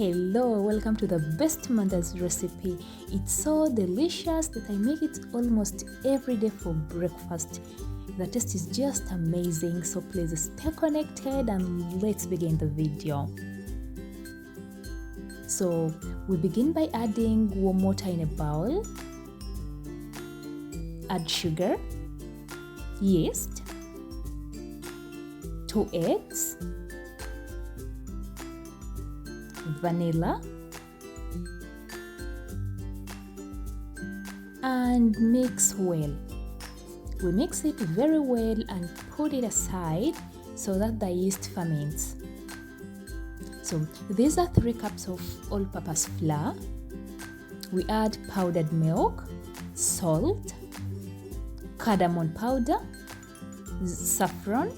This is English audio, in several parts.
Hello, welcome to the best Mandazi recipe. It's so delicious that I make it almost every day for breakfast. The taste is just amazing, so please stay connected and let's begin the video. So we begin by adding warm water in a bowl. Add sugar, yeast, 2 eggs, vanilla, and mix well. We mix it very well and put it aside so that the yeast ferments. So these are 3 cups of all-purpose flour. We add powdered milk, salt, cardamon powder, saffron,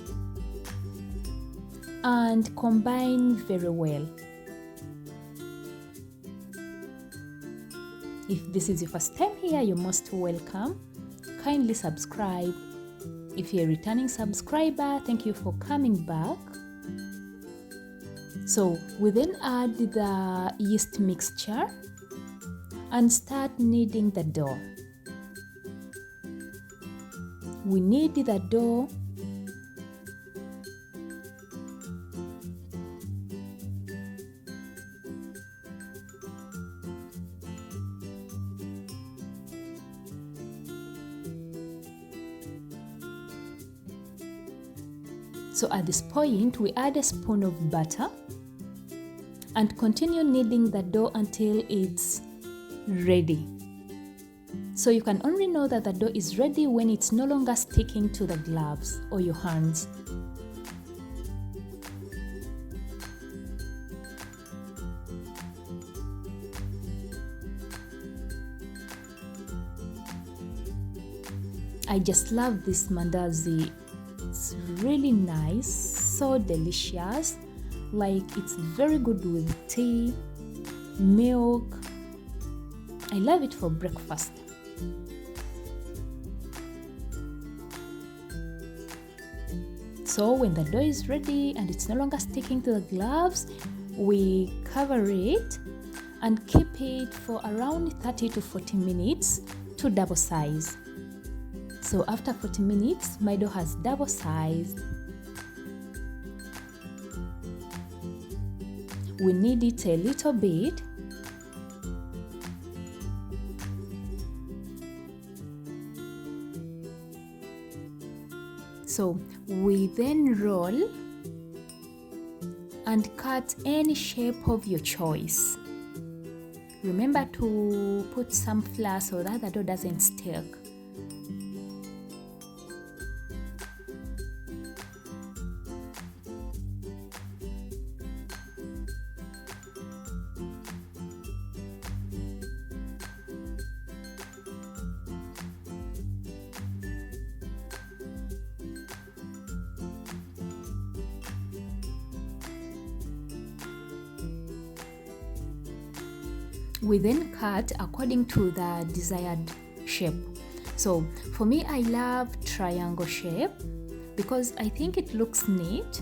and combine very well. If this is your first time here, you're most welcome. Kindly subscribe. If you're a returning subscriber, thank you for coming back. So we then add the yeast mixture and start kneading the dough. We knead the dough So at this point, we add a spoon of butter and continue kneading the dough until it's ready. So you can only know that the dough is ready when it's no longer sticking to the gloves or your hands. I just love this mandazi. It's really nice, so delicious. Like, it's very good with tea, milk. I love it for breakfast. So when the dough is ready and it's no longer sticking to the gloves, we cover it and keep it for around 30 to 40 minutes to double size. So after 40 minutes, my dough has double sized. We knead it a little bit. So we then roll and cut any shape of your choice. Remember to put some flour so that the dough doesn't stick. We then cut according to the desired shape. So for me, I love triangle shape because I think it looks neat.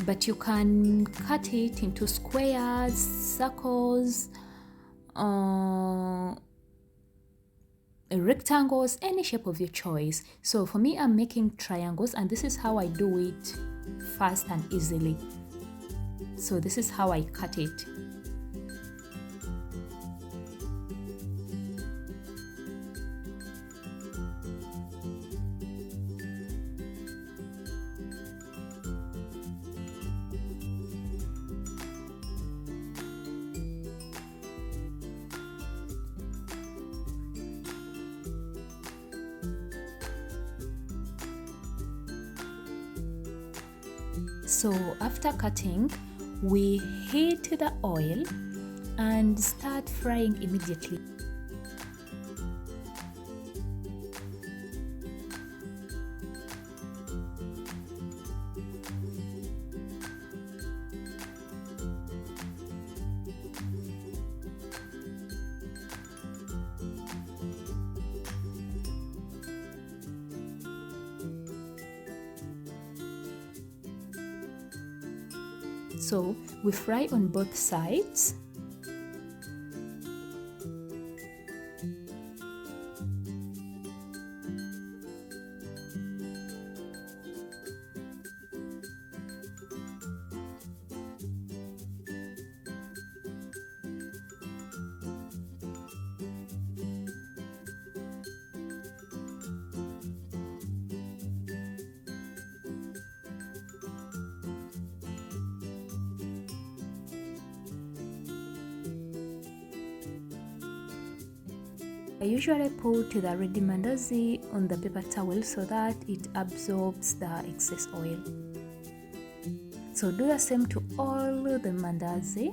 But you can cut it into squares, circles, rectangles, any shape of your choice. So for me, I'm making triangles, and this is how I do it fast and easily. So this is how I cut it. So after cutting, we heat the oil and start frying immediately. So we fry on both sides. I usually put the ready mandazi on the paper towel so that it absorbs the excess oil. So do the same to all the mandazi.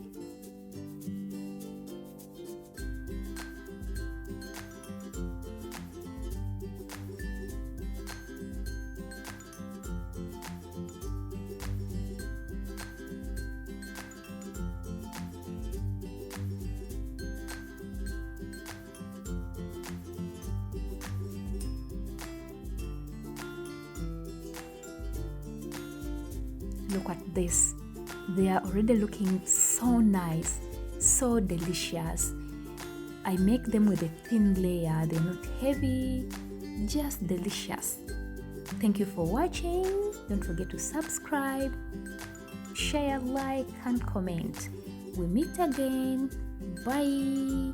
Look at this. They are already looking so nice, so delicious. I make them with a thin layer. They're not heavy, just delicious. Thank you for watching. Don't forget to subscribe, share, like, and comment. We meet again. Bye.